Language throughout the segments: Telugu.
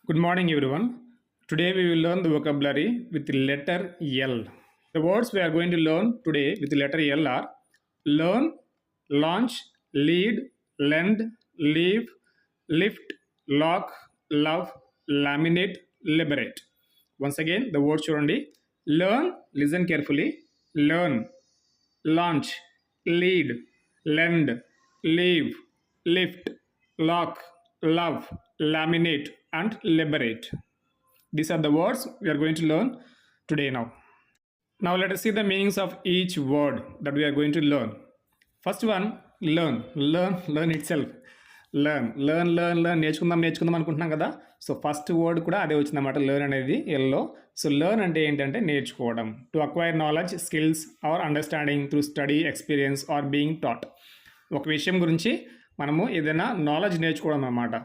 Good morning, everyone. Today we will learn the vocabulary with the letter L. The words we are going to learn today with the letter L are learn, launch, lead, lend, leave, lift, lock, love, laminate, liberate. Once again, the words chudandi. Learn, listen carefully. Learn, launch, lead, lend, leave, lift, lock, love, laminate, and liberate. These are the words we are going to learn today now. Now let us see the meanings of each word that we are going to learn. First one, learn. Learn itself. learn నేర్చుకుందాం అనుకుంటున్నాం కదా. సో ఫస్ట్ వర్డ్ కూడా అదే వచ్చిందన్నమాట, లెర్న్ అనేది ఎల్లో. సో లెర్న్ అంటే ఏంటంటే నేర్చుకోవడం. To acquire knowledge, skills or understanding through study, experience or being taught. ఒక విషయం గురించి మనము ఏదైనా నాలెడ్జ్ నేర్చుకోవడం అన్నమాట.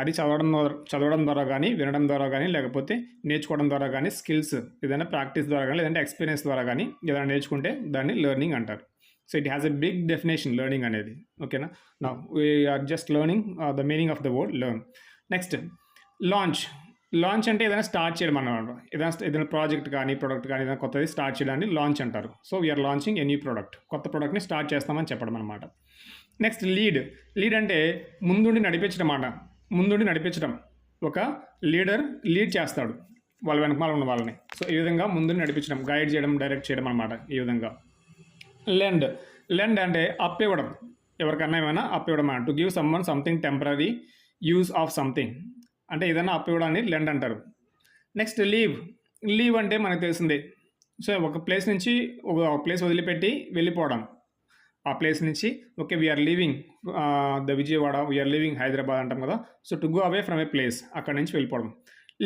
అది చదవడం ద్వారా కానీ, వినడం ద్వారా కానీ, లేకపోతే నేర్చుకోవడం ద్వారా కానీ, స్కిల్స్ ఏదైనా ప్రాక్టీస్ ద్వారా కానీ, లేదంటే ఎక్స్పీరియన్స్ ద్వారా కానీ ఏదైనా నేర్చుకుంటే దాన్ని లెర్నింగ్ అంటారు. So it has a big definition learning అనేది. ఓకేనా. Now we're just learning the meaning of the word learn. Next launch అంటే ఏదైనా స్టార్ట్ చేయడం అన్నమాట. ఏదైనా ప్రాజెక్ట్ కానీ, ప్రొడక్ట్ కానీ ఏదైనా కొత్తది స్టార్ట్ చేయడాన్ని లాంచ్ అంటారు. So we're launching any product, కొత్త ప్రోడక్ట్ని స్టార్ట్ చేస్తామని చెప్పడం అనమాట. నెక్స్ట్ లీడ్ అంటే ముందుండి నడిపించడం. ఒక లీడర్ లీడ్ చేస్తాడు వాళ్ళ వెనకాల ఉన్న వాళ్ళని. సో ఈ విధంగా ముందుండి నడిపించడం, గైడ్ చేయడం, డైరెక్ట్ చేయడం అనమాట. ఈ విధంగా లెండ్ అంటే అప్ ఇవ్వడం, ఎవరికన్నా ఏమైనా అప్ ఇవ్వడం అన్నమాట. To give someone something temporary use of something అంటే ఏదైనా అప్ ఇవ్వడాన్ని లెండ్ అంటారు. నెక్స్ట్ లీవ్ అంటే మనకు తెలిసిందే. సో ఒక ప్లేస్ నుంచి ఒక ప్లేస్ వదిలిపెట్టి వెళ్ళిపోవడం. ఆ ప్లేస్ నుంచి okay we're leaving the Vijayawada, we're leaving Hyderabad అంటాం కదా. So to go away from a place, అక్కడ నుంచి వెళ్ళిపోవడం.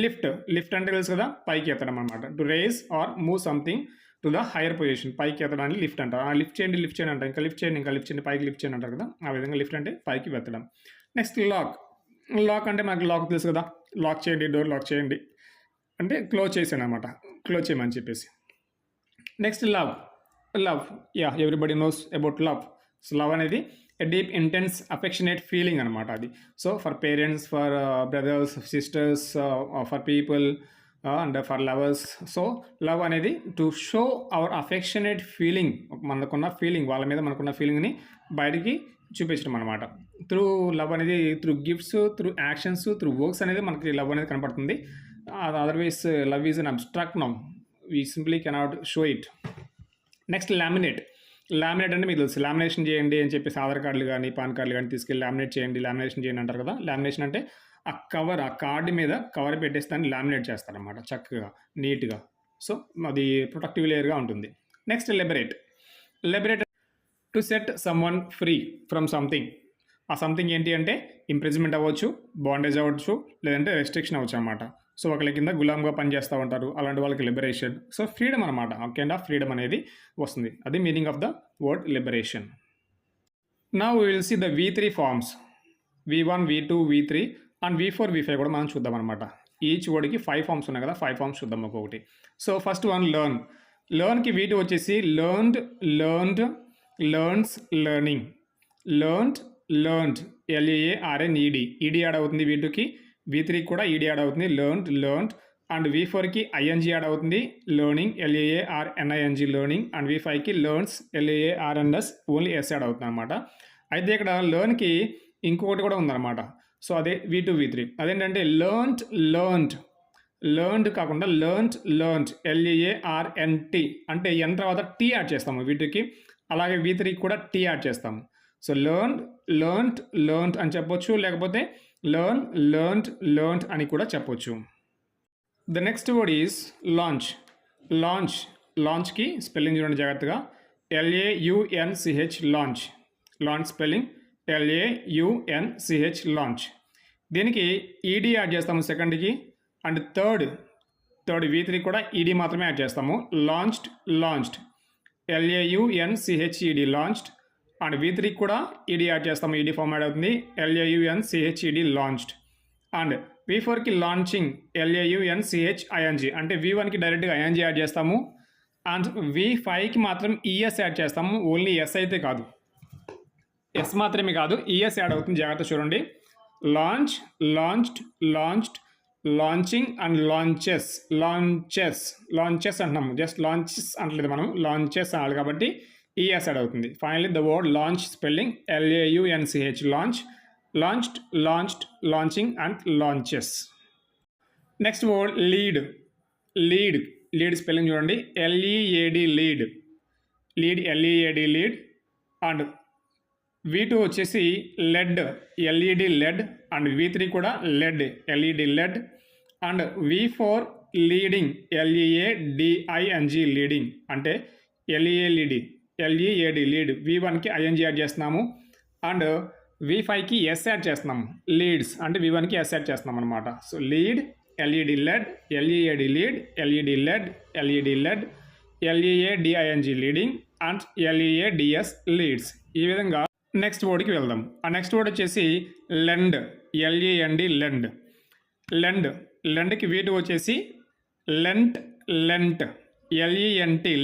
లిఫ్ట్ అంటే తెలుసు కదా, పైకి ఎత్తడం అనమాట. To raise or move something to the higher position, పైకి ఎత్తడాన్ని లిఫ్ట్ అంటారు. లిఫ్ట్ చేయండి అంటారు, ఇంకా లిఫ్ట్ చేయండి, పైకి లిఫ్ట్ చేయండి అంటారు కదా. ఆ విధంగా లిఫ్ట్ అంటే పైకి వెత్తడం. నెక్స్ట్ లాక్ అంటే మనకి లాక్ తెలుసు కదా, లాక్ చేయండి, డోర్ లాక్ చేయండి అంటే క్లోజ్ చేసాను అనమాట, క్లోజ్ చేయమని చెప్పేసి. Next love everybody knows about love. So love అనేది a deep intense affectionate feeling అనమాట అది. So for parents, for brothers, sisters, for people and for lovers. So love అనేది to show our affectionate feeling, మనకున్న ఫీలింగ్, వాళ్ళ మీద మనకున్న ఫీలింగ్ని బయటికి చూపించడం అనమాట. త్రూ లవ్ అనేది through gifts, through actions, through works అనేది మనకి లవ్ అనేది కనపడుతుంది. Otherwise love is an abstract now, we simply cannot show it. Next laminate అంటే మీకు తెలుసు, లామినేషన్ చేయండి అని చెప్పేసి ఆధార్ కార్డులు కానీ, పాన్ కార్డులు కానీ తీసుకెళ్ళి లామినేషన్ చేయండి అంటారు కదా. లామినేషన్ అంటే ఆ కార్డు మీద కవర్ పెట్టేసి దాన్ని లామినేట్ చేస్తారనమాట, చక్కగా నీట్గా. సో అది ప్రొటెక్టివ్ లేయర్గా ఉంటుంది. Next liberate to set someone free from something. ఆ సంథింగ్ ఏంటి అంటే ఇంప్రిజన్మెంట్ అవ్వచ్చు, బాండేజ్ అవ్వచ్చు, లేదంటే రెస్ట్రిక్షన్ అవ్వచ్చు అనమాట. సో ఒకళ్ళ కింద గులాంగా పనిచేస్తూ ఉంటారు, అలాంటి వాళ్ళకి లిబరేషన్. సో ఫ్రీడమ్ అనమాట, ఆ కైండ్ ఆఫ్ ఫ్రీడమ్ అనేది వస్తుంది. అది meaning of the word liberation. Now we will see the V3 forms, V1, V2, V3 and V4, V5 కూడా మనం చూద్దాం అనమాట. ఈచ్ వర్డ్కి 5 ఫార్మ్స్ ఉన్నాయి కదా, 5 ఫార్మ్స్ చూద్దాం ఒక్కొక్కటి. సో ఫస్ట్ వన్ లెర్న్కి V2 వచ్చేసి learned, learns, learning. Learned LEARNED, ED add అవుతుంది V2కి. V3 కూడా ఈడీ యాడ్ అవుతుంది, లెర్న్డ్. అండ్ V4కి ING యాడ్ అవుతుంది, లెర్నింగ్, LEARNING లెర్నింగ్. అండ్ V5కి learns, LEARNS only S add అవుతుంది అనమాట. అయితే ఇక్కడ లెర్న్కి ఇంకొకటి కూడా ఉందన్నమాట. సో అదే V2, V3 అదేంటంటే లెర్న్డ్ కాకుండా లెర్న్డ్ LEARNT అంటే ఎన్ తర్వాత T యాడ్ చేస్తాము V2కి. అలాగే V3కి కూడా T యాడ్ చేస్తాము. సో లెర్న్డ్ అని చెప్పొచ్చు, లేకపోతే లెర్న్డ్ అని కూడా చెప్పొచ్చు. ద నెక్స్ట్ వర్డ్ ఈజ్ లాంచ్కి స్పెల్లింగ్ చూడండి జాగ్రత్తగా, LAUNCH launch spelling LAUNCH launch. దీనికి ఈడీ యాడ్ చేస్తాము సెకండ్కి. అండ్ థర్డ్ V3 కూడా ఈడీ మాత్రమే యాడ్ చేస్తాము, launched LAUNCHED launched. And V3 కూడా ఈడీ యాడ్ చేస్తాము, ఈడీ ఫామ్ యాడ్ అవుతుంది, LAUNCHED లాంచ్డ్. అండ్ V4కి లాంచింగ్ LAUNCHING అంటే V1కి డైరెక్ట్గా ING యాడ్ చేస్తాము. అండ్ V5కి మాత్రం ES యాడ్ చేస్తాము, ఓన్లీ S అయితే కాదు, S మాత్రమే కాదు, ES యాడ్ అవుతుంది, జాగ్రత్త చూడండి. లాంచ్డ్ లాంచింగ్ అండ్ లాంచెస్ అంటున్నాము. జస్ట్ లాంచెస్ అంటలేదు మనం, లాంచెస్ అనాలి కాబట్టి ఈఎస్ యాడ్ అవుతుంది. Finally the word launch spelling LAUNCH, launch, launched, launching and launches. Next word lead spelling చూడండి, LEAD, lead, LEAD, lead. And V2 వచ్చేసి led, LED, led. And V3 కూడా led, LED, led. And V4 leading, LEADING, leading అంటే LEAD, లీడ్. V1కి ING యాడ్ చేస్తున్నాము. అండ్ V5కి S యాడ్ చేస్తున్నాము, లీడ్స్ అంటే V1కి S యాడ్ చేస్తున్నాం అనమాట. So lead, LED, led, LEAD, lead, LED, led, led, LEADING, leading and LEADS, leads. ఈ విధంగా నెక్స్ట్ వర్డ్కి వెళ్దాం. ఆ నెక్స్ట్ వర్డ్ వచ్చేసి లెండ్, LEND, లెండ్కి V2 వచ్చేసి లెంట్, LENT,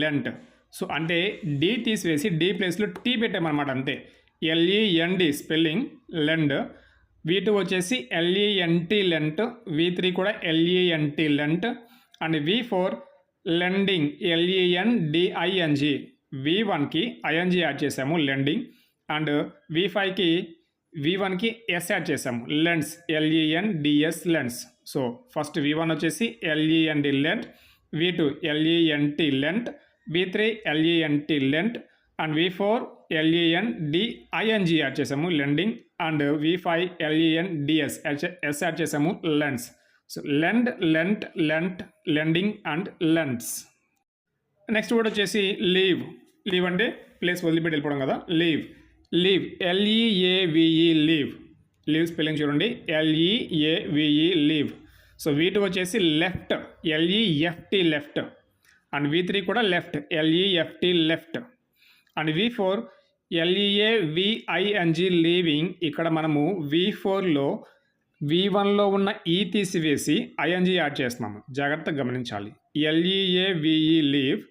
లెంట్. సో అంటే డి తీసివేసి డి ప్లేస్లో టీ పెట్టామన్నమాట, అంతే. LEND spelling lend. V2 వచ్చేసి LENT, లెంట్. V3 కూడా LENT, Lent. And V4 lending, LENDING. V1కి ING add చేసాము, లెండింగ్. అండ్ V1కి S యాడ్ చేసాము, lens, LENDS, lens. So first V1 వచ్చేసి LEND, Lent. V2 LENT, Lent. V3 LENT, Lent. And V4 LENDING add చేసాము, lending. And V5 LENDS, S add చేసాము, lens. So lend, Lent, lending and lens. Next word వచ్చేసి లీవ్ అంటే ప్లేస్ వదిలిపెట్టి వెళ్ళిపోవడం కదా. లీవ్ LEAVE, లీవ్ స్పెల్లింగ్ చూడండి, LEAVE, లీవ్. సో V2 వచ్చేసి left, LEFT, left. And V3 కూడా left, LEFT, left. And V4 LEAVING, leaving. ఇక్కడ మనము V4లో V1లో ఉన్న ఈ తీసివేసి ING యాడ్ చేస్తున్నాము, జాగ్రత్తగా గమనించాలి. LEAVE, leave.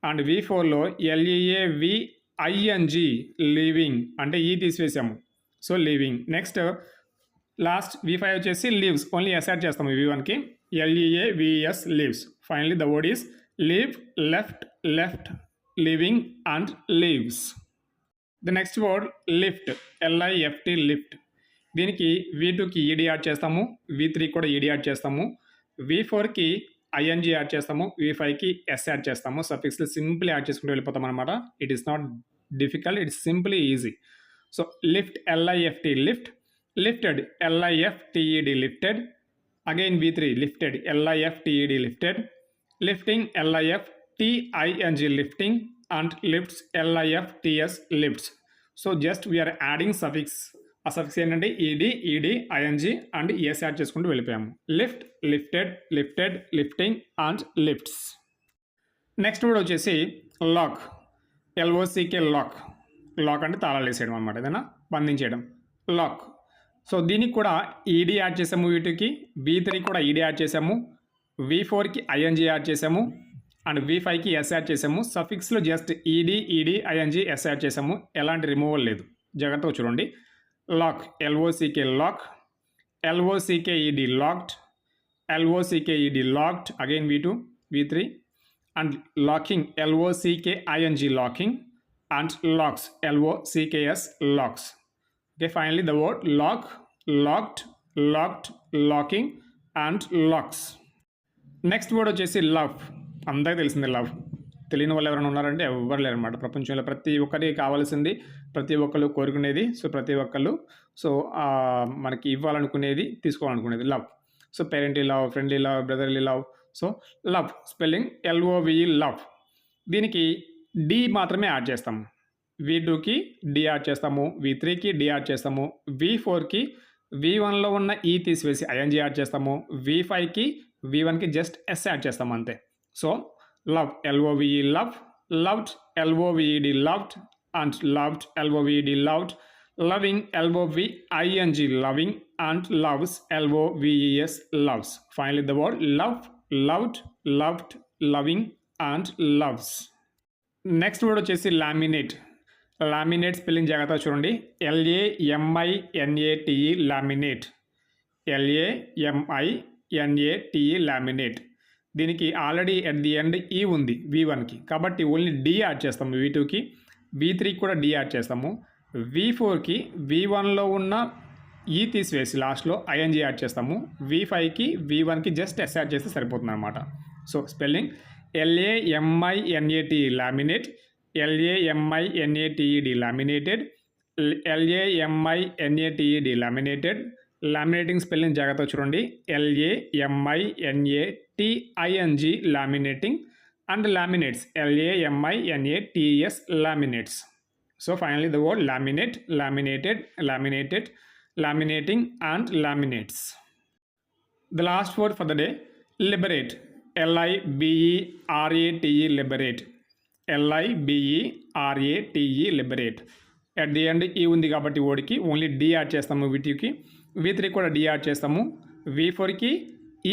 అండ్ V4లో LEAVING, లీవింగ్ అంటే ఈ తీసివేసాము, so leaving. Next last V5 వచ్చేసి లీవ్స్, ఓన్లీ S యాడ్ చేస్తాము V1కి, LEAVES, leaves. Finally the word is leave, left, leaving and leaves. The next word lift, LIFT, lift. దీనికి V2కి ED యాడ్ చేస్తాము, V3 కూడా ED యాడ్ చేస్తాము, V4కి ING యాడ్ చేస్తాము, V5కి S యాడ్ చేస్తాము. సఫిక్స్లు సింపుల్ యాడ్ చేసుకుంటూ వెళ్ళిపోతాం అనమాట. It is not difficult, it's simply easy. So lift, LIFT, lift. Lifted, LIFTED, lifted. Again V3 lifted, LIFTED, lifted. Lifting, LIFTING, lifting. And lifts, LIFTS, lifts. So just we're adding suffix. ఆ సఫిక్స్ ఏంటంటే ED, ING and ES add చేసుకుంటూ వెళ్ళిపోయాము. Lift, lifted, lifting and lifts. Next word వచ్చేసి లాక్, LOCK, లాక్ అంటే తాళాలు వేసేయడం అనమాట, ఏదైనా బంధించేయడం, లాక్. సో దీనికి కూడా ED యాడ్ చేసాము, వీటికి V3 కూడా ED యాడ్ చేసాము, V4కి ING యాడ్ చేసాము. అండ్ V5కి S యాడ్ చేసాము. సఫిక్స్లో just ED, ING, S add చేసాము, ఎలాంటి రిమూవల్ లేదు, జాగ్రత్తగా చూడండి. Lock, LOCK, lock. LOCKED, locked. LOCKED, locked. Again V2, V3. And locking, LOCKING, locking. And locks, LOCKS, locks. Okay, finally the word lock, locked, locking and locks. Next word వచ్చేసి లవ్. అందరికీ తెలిసిందే లవ్. తెలియని వాళ్ళు ఎవరైనా ఉన్నారంటే ఎవ్వరు లేరు అనమాట ప్రపంచంలో. ప్రతి ఒక్కరికి కావాల్సింది, ప్రతి ఒక్కరు కోరుకునేది, సో ప్రతి ఒక్కళ్ళు సో మనకి ఇవ్వాలనుకునేది, తీసుకోవాలనుకునేది love. So parently love, friendly love, brotherly love. So love spelling LOVE, love. దీనికి D మాత్రమే యాడ్ చేస్తాము. V2కి D యాడ్ చేస్తాము, V3కి D యాడ్ చేస్తాము, V4కి V1లో ఉన్న ఈ తీసివేసి ING యాడ్ చేస్తాము, V5కి V1కి జస్ట్ S యాడ్ చేస్తాము, అంతే. So love, LOVE, love. Loved, LOVED, loved. And loved, LOVED, loved. Loving, LOVING, loving. And loves, LOVES, loves. Finally the word love, loved, loving and loves. Next word వచ్చేసి లామినేట్. స్పెల్లింగ్ జాగ్రత్తగా చూడండి, LAMINATE, లామినేట్. LAMINATE, laminate. దీనికి ఆల్రెడీ ఎట్ ది ఎండ్ ఈ ఉంది V1కి, కాబట్టి ఓన్లీ డి యాడ్ చేస్తాము. V2కి, V3కి కూడా డి యాడ్ చేస్తాము. V4కి V1లో ఉన్న ఈ తీసివేసి లాస్ట్లో ఐఎన్జీ యాడ్ చేస్తాము. V5కి V1కి జస్ట్ ఎస్ యాడ్ చేస్తే సరిపోతుంది అనమాట. So spelling LAMINATE laminate, LAMINATED laminated, LAMINATED laminated. Laminating spelling జాగ్రత్తగా చూడండి. LAMINATING laminating and laminates LAMINATES laminates. So finally the word laminate, laminated, laminated, laminating and laminates. The last word for the day, liberate. LIBERATE liberate. LIBERATE liberate. At the end ఈ ఉంది కాబట్టి ఓడికి ఓన్లీ డి యాడ్ చేస్తాము. V2కి, V3 కూడా డి యాడ్ చేస్తాము. V4కి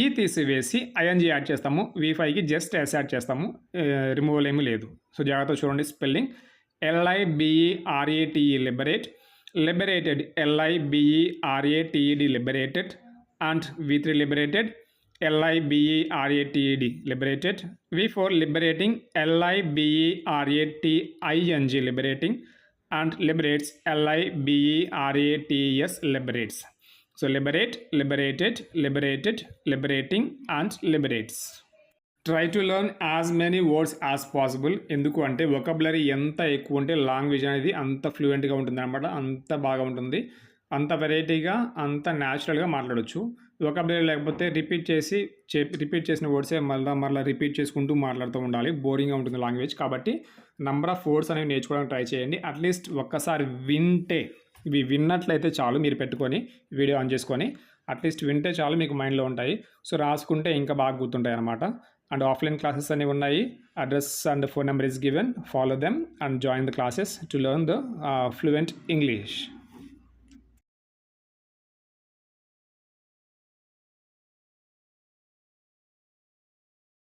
ఈ తీసివేసి ఐఎన్జీ యాడ్ చేస్తాము. V5కి జస్ట్ ఎస్ యాడ్ చేస్తాము. రిమూవల్ ఏమీ లేదు. సో జాగ్రత్తగా చూడండి spelling. LIBERATE liberate, liberated LIBERATED liberated and V3 liberated LIBERATED liberated. V4 liberating LIBERATING liberating and liberates LIBERATES liberates. So liberate, liberated, liberated, liberating and liberates. Try to learn as many words as possible. ఎందుకు అంటే వొకాబులరీ ఎంత ఎక్కువ ఉంటే లాంగ్వేజ్ అనేది అంత ఫ్లూయెంట్గా ఉంటుంది అనమాట, అంత బాగా ఉంటుంది, అంత వెరైటీగా, అంత న్యాచురల్గా మాట్లాడవచ్చు. వొకాబులరీ లేకపోతే రిపీట్ చేసిన వర్డ్సే మళ్ళీ రిపీట్ చేసుకుంటూ మాట్లాడుతూ ఉండాలి, బోరింగ్గా ఉంటుంది లాంగ్వేజ్. కాబట్టి నంబర్ ఆఫ్ వర్డ్స్ అనేవి నేర్చుకోవడానికి ట్రై చేయండి. అట్లీస్ట్ ఒక్కసారి వింటే, ఇవి విన్నట్లయితే చాలు, మీరు పెట్టుకొని వీడియో ఆన్ చేసుకొని అట్లీస్ట్ వింటే చాలు, మీకు మైండ్లో ఉంటాయి. సో రాసుకుంటే ఇంకా బాగా గుర్తుంటాయి అన్నమాట. And offline classes అనేవి ఉన్నాయి. Address and phone number is given. Follow them and join the classes to learn the fluent English.